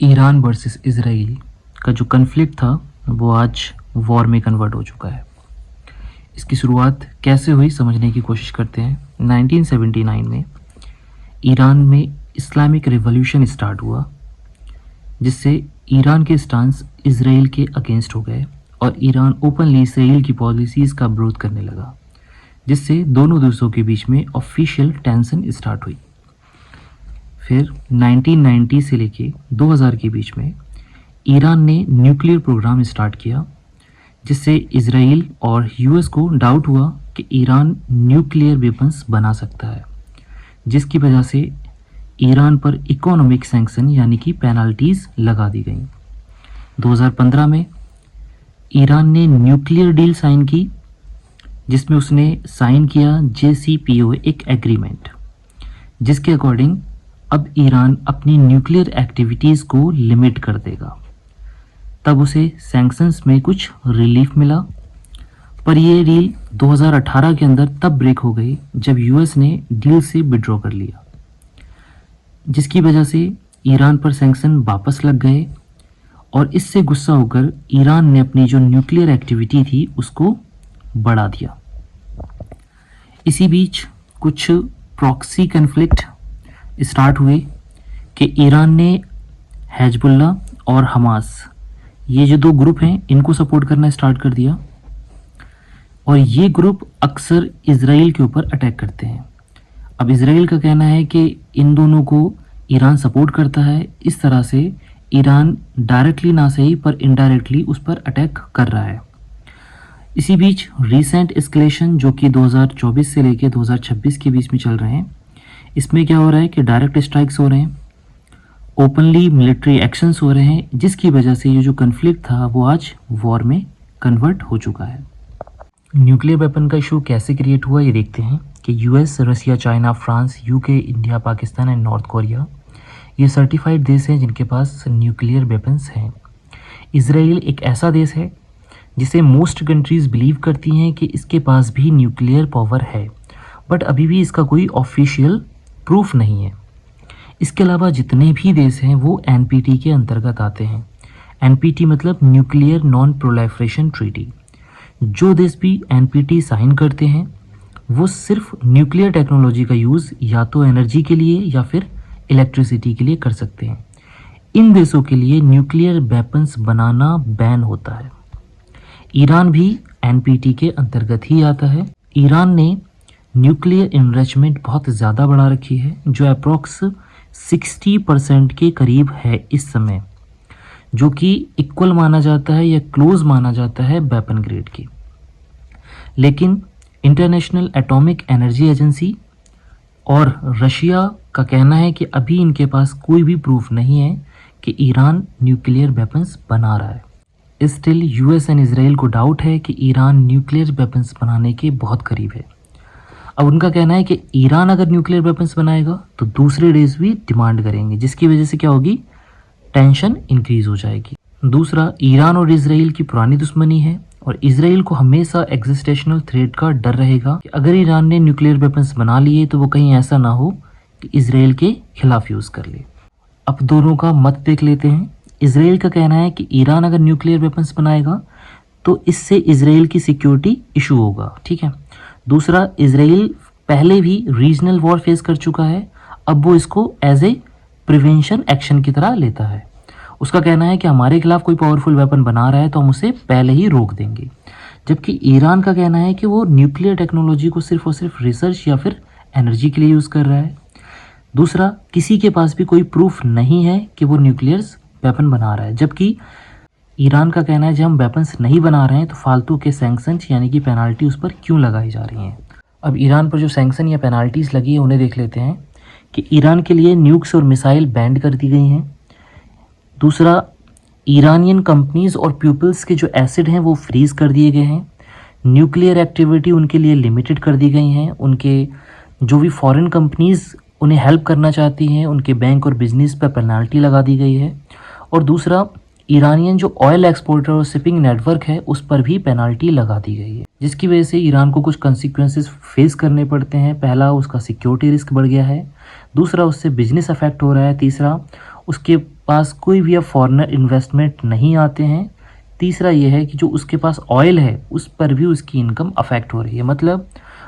Iran versus Israel का जो conflict था वो आज वॉर में कन्वर्ट हो चुका है। इसकी शुरुआत कैसे हुई समझने की कोशिश करते हैं। 1979 में ईरान में इस्लामिक रिवॉल्यूशन स्टार्ट हुआ, जिससे ईरान के स्टांस इजराइल के अगेंस्ट हो गए और ईरान ओपनली इजराइल की पॉलिसीज़ का विरोध करने लगा, जिससे दोनों देशों के बीच में ऑफिशियल टेंशन स्टार्ट हुई। फिर 1990 से लेके 2000 के बीच में ईरान ने न्यूक्लियर प्रोग्राम स्टार्ट किया, जिससे इजराइल और यूएस को डाउट हुआ कि ईरान न्यूक्लियर वेपन्स बना सकता है, जिसकी वजह से ईरान पर इकोनॉमिक सैंक्शन यानी कि पेनल्टीज़ लगा दी गई। 2015 में ईरान ने न्यूक्लियर डील साइन की, जिसमें उसने साइन किया JCPOA एक एग्रीमेंट, जिसके अकॉर्डिंग अब ईरान अपनी न्यूक्लियर एक्टिविटीज़ को लिमिट कर देगा। तब उसे सैंक्शंस में कुछ रिलीफ मिला, पर ये डील 2018 के अंदर तब ब्रेक हो गई जब यूएस ने डील से विड्रॉ कर लिया, जिसकी वजह से ईरान पर सैंक्शन वापस लग गए और इससे गुस्सा होकर ईरान ने अपनी जो न्यूक्लियर एक्टिविटी थी उसको बढ़ा दिया। इसी बीच कुछ प्रॉक्सी कन्फ्लिक्ट स्टार्ट हुए कि ईरान ने हिजबुल्लाह और हमास, ये जो दो ग्रुप हैं, इनको सपोर्ट करना स्टार्ट कर दिया और ये ग्रुप अक्सर इजराइल के ऊपर अटैक करते हैं। अब इजराइल का कहना है कि इन दोनों को ईरान सपोर्ट करता है, इस तरह से ईरान डायरेक्टली ना सही पर इनडायरेक्टली उस पर अटैक कर रहा है। इसी बीच रीसेंट एस्केलेशन जो कि 2024 से लेकर 2026 के बीच में चल रहे हैं, इसमें क्या हो रहा है कि डायरेक्ट स्ट्राइक्स हो रहे हैं, ओपनली मिलिट्री एक्शंस हो रहे हैं, जिसकी वजह से ये जो कन्फ्लिक्ट था वो आज वॉर में कन्वर्ट हो चुका है। न्यूक्लियर वेपन का इशू कैसे क्रिएट हुआ ये देखते हैं कि US, Russia, China, France, UK, India, Pakistan and North Korea ये सर्टिफाइड देश हैं जिनके पास न्यूक्लियर वेपन्स हैं। इजराइल एक ऐसा देश है जिसे मोस्ट कंट्रीज़ बिलीव करती हैं कि इसके पास भी न्यूक्लियर पावर है, बट अभी भी इसका कोई ऑफिशियल प्रूफ नहीं है। इसके अलावा जितने भी देश हैं वो NPT के अंतर्गत आते हैं। NPT मतलब न्यूक्लियर नॉन प्रोलिफरेशन ट्रीटी। जो देश भी NPT साइन करते हैं वो सिर्फ न्यूक्लियर टेक्नोलॉजी का यूज़ या तो एनर्जी के लिए या फिर इलेक्ट्रिसिटी के लिए कर सकते हैं। इन देशों के लिए न्यूक्लियर वेपन्स बनाना बैन होता है। ईरान भी NPT के अंतर्गत ही आता है। ईरान ने न्यूक्लियर इनरिचमेंट बहुत ज़्यादा बढ़ा रखी है, जो अप्रॉक्स 60% के करीब है इस समय, जो कि इक्वल माना जाता है या क्लोज माना जाता है वेपन ग्रेड के। लेकिन इंटरनेशनल एटॉमिक एनर्जी एजेंसी और रशिया का कहना है कि अभी इनके पास कोई भी प्रूफ नहीं है कि ईरान न्यूक्लियर वेपन्स बना रहा है। स्टिल यूएस एंड इजराइल को डाउट है कि ईरान न्यूक्लियर वेपन्स बनाने के बहुत करीब है। अब उनका कहना है कि ईरान अगर न्यूक्लियर वेपन्स बनाएगा तो दूसरे देश भी डिमांड करेंगे, जिसकी वजह से क्या होगी, टेंशन इंक्रीज हो जाएगी। दूसरा, ईरान और इजराइल की पुरानी दुश्मनी है और इजराइल को हमेशा एग्जिस्टेशनल थ्रेट का डर रहेगा कि अगर ईरान ने न्यूक्लियर वेपन्स बना लिए तो वो कहीं ऐसा ना हो कि इजराइल के खिलाफ यूज़ कर ले। अब दोनों का मत देख लेते हैं। इजराइल का कहना है कि ईरान अगर न्यूक्लियर वेपन्स बनाएगा तो इससे इजराइल की सिक्योरिटी इशू होगा, ठीक है। दूसरा, इजराइल पहले भी रीजनल वॉर फेस कर चुका है, अब वो इसको एज ए प्रिवेंशन एक्शन की तरह लेता है। उसका कहना है कि हमारे खिलाफ कोई पावरफुल वेपन बना रहा है तो हम उसे पहले ही रोक देंगे। जबकि ईरान का कहना है कि वो न्यूक्लियर टेक्नोलॉजी को सिर्फ और सिर्फ रिसर्च या फिर एनर्जी के लिए यूज़ कर रहा है। दूसरा, किसी के पास भी कोई प्रूफ नहीं है कि वो न्यूक्लियर वेपन बना रहा है, जबकि ईरान का कहना है जब हम वेपन्स नहीं बना रहे हैं तो फालतू के सैंक्शंस यानी कि पेनल्टी उस पर क्यों लगाई जा रही हैं। अब ईरान पर जो सैंक्शन या पेनल्टीज़ लगी है उन्हें देख लेते हैं कि ईरान के लिए न्यूक्स और मिसाइल बैंड कर दी गई हैं। दूसरा, ईरानियन कंपनीज़ और पीपल्स के जो एसिड हैं वो फ्रीज कर दिए गए हैं। न्यूक्लियर एक्टिविटी उनके लिए लिमिटेड कर दी गई हैं। उनके जो भी फॉरेन कंपनीज़ उन्हें हेल्प करना चाहती हैं उनके बैंक और बिजनेस पर पेनल्टी लगा दी गई है। और दूसरा, ईरानियन जो ऑयल एक्सपोर्टर और शिपिंग नेटवर्क है उस पर भी पेनल्टी लगा दी गई है, जिसकी वजह से ईरान को कुछ कॉन्सिक्वेंसेस फेस करने पड़ते हैं। पहला, उसका सिक्योरिटी रिस्क बढ़ गया है। दूसरा, उससे बिजनेस अफेक्ट हो रहा है। तीसरा, उसके पास कोई भी अब फॉरेनर इन्वेस्टमेंट नहीं आते हैं। तीसरा ये है कि जो उसके पास ऑयल है उस पर भी उसकी इनकम अफेक्ट हो रही है। मतलब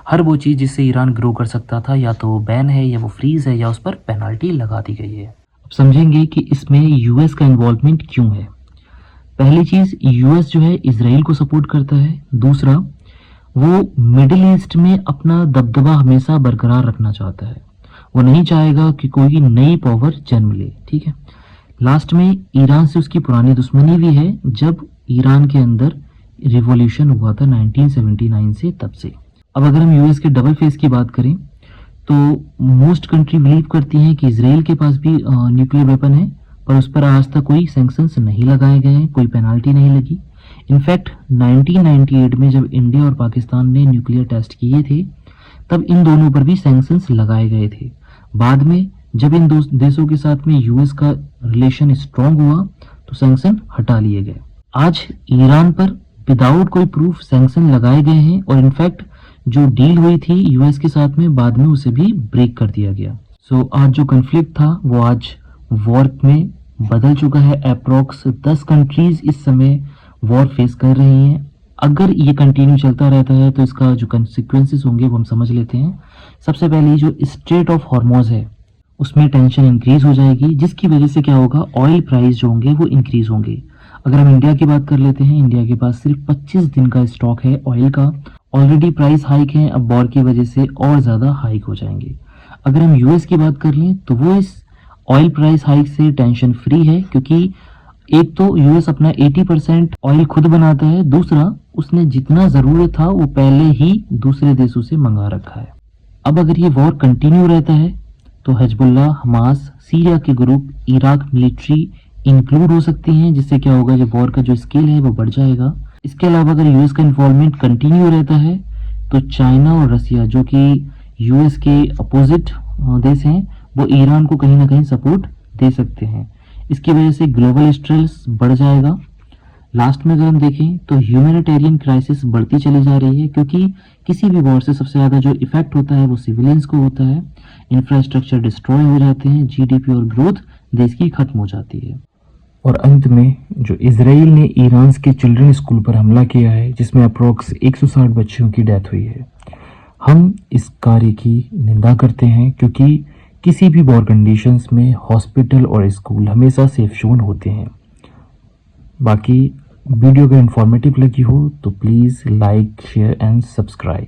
हर वो चीज़ जिससे ईरान ग्रो कर सकता था या तो वो बैन है या वो फ्रीज़ है या उस पर पेनल्टी लगा दी गई है। अब समझेंगे कि इसमें यूएस का इन्वॉल्वमेंट क्यों है। पहली चीज़, यूएस जो है इजराइल को सपोर्ट करता है। दूसरा, वो मिडिल ईस्ट में अपना दबदबा हमेशा बरकरार रखना चाहता है। वो नहीं चाहेगा कि कोई नई पावर जन्म ले। ठीक है। लास्ट में ईरान से उसकी पुरानी दुश्मनी भी है, जब ईरान के अंदर रिवॉल्यूशन हुआ था 1979 से, तब से। अब अगर हम यूएस के डबल फेस की बात करें तो मोस्ट कंट्री बिलीव करती हैं कि इजराइल के पास भी न्यूक्लियर वेपन है, पर उस पर आज तक कोई सैंक्शंस नहीं लगाए गए हैं, कोई पेनाल्टी नहीं लगी। इनफैक्ट 1998 में जब इंडिया और पाकिस्तान ने न्यूक्लियर टेस्ट किए थे तब इन दोनों पर भी सैंक्शंस लगाए गए थे। बाद में जब इन दो देशों के साथ में यूएस का रिलेशन स्ट्रांग हुआ तो सैंक्शन हटा लिए गए। आज ईरान पर विदाउट कोई प्रूफ सैंक्शन लगाए गए हैं और इनफैक्ट जो डील हुई थी यूएस के साथ में बाद में उसे भी ब्रेक कर दिया गया। आज जो कन्फ्लिक्ट था वो आज वॉर में बदल चुका है। अप्रॉक्स 10 कंट्रीज इस समय वॉर फेस कर रही हैं। अगर ये कंटिन्यू चलता रहता है तो इसका जो कंसिक्वेंसेस होंगे वो हम समझ लेते हैं। सबसे पहले जो स्ट्रेट ऑफ हॉर्मोज है उसमें टेंशन इंक्रीज हो जाएगी, जिसकी वजह से क्या होगा, ऑयल प्राइस जो होंगे वो इंक्रीज होंगे। अगर हम इंडिया की बात कर लेते हैं, इंडिया के पास सिर्फ 25 दिन का स्टॉक है ऑयल का। ऑलरेडी प्राइस हाइक है, अब वॉर की वजह से और ज़्यादा हाइक हो जाएंगे। अगर हम यूएस की बात कर लें तो वो इस ऑयल प्राइस हाइक से टेंशन फ्री है, क्योंकि एक तो यूएस अपना 80% ऑयल खुद बनाता है, दूसरा उसने जितना ज़रूरत था वो पहले ही दूसरे देशों से मंगा रखा है। अब अगर ये वॉर कंटिन्यू रहता है तो हिजबुल्लाह, हमास, सीरिया के ग्रुप, इराक मिलिट्री इंक्लूड हो सकती हैं, जिससे क्या होगा, जो वॉर का जो स्केल है वो बढ़ जाएगा। इसके अलावा अगर यूएस का इन्वॉल्वमेंट कंटिन्यू रहता है तो चाइना और रसिया, जो कि यूएस के अपोजिट देश हैं, वो ईरान को कहीं ना कहीं सपोर्ट दे सकते हैं। इसकी वजह से ग्लोबल स्ट्रेस बढ़ जाएगा। लास्ट में अगर हम देखें तो ह्यूमैनिटेरियन क्राइसिस बढ़ती चली जा रही है, क्योंकि किसी भी वॉर से सबसे ज़्यादा जो इफेक्ट होता है वो सिविलियंस को होता है। इंफ्रास्ट्रक्चर डिस्ट्रॉय हो जाते हैं, जीडीपी और ग्रोथ देश की खत्म हो जाती है। और अंत में जो इजराइल ने ईरान के चिल्ड्रन स्कूल पर हमला किया है, जिसमें अप्रोक्स 160 बच्चों की डेथ हुई है, हम इस कार्य की निंदा करते हैं, क्योंकि किसी भी वॉर कंडीशंस में हॉस्पिटल और स्कूल हमेशा सेफ जोन होते हैं। बाकी वीडियो अगर इन्फॉर्मेटिव लगी हो तो please like, share and subscribe.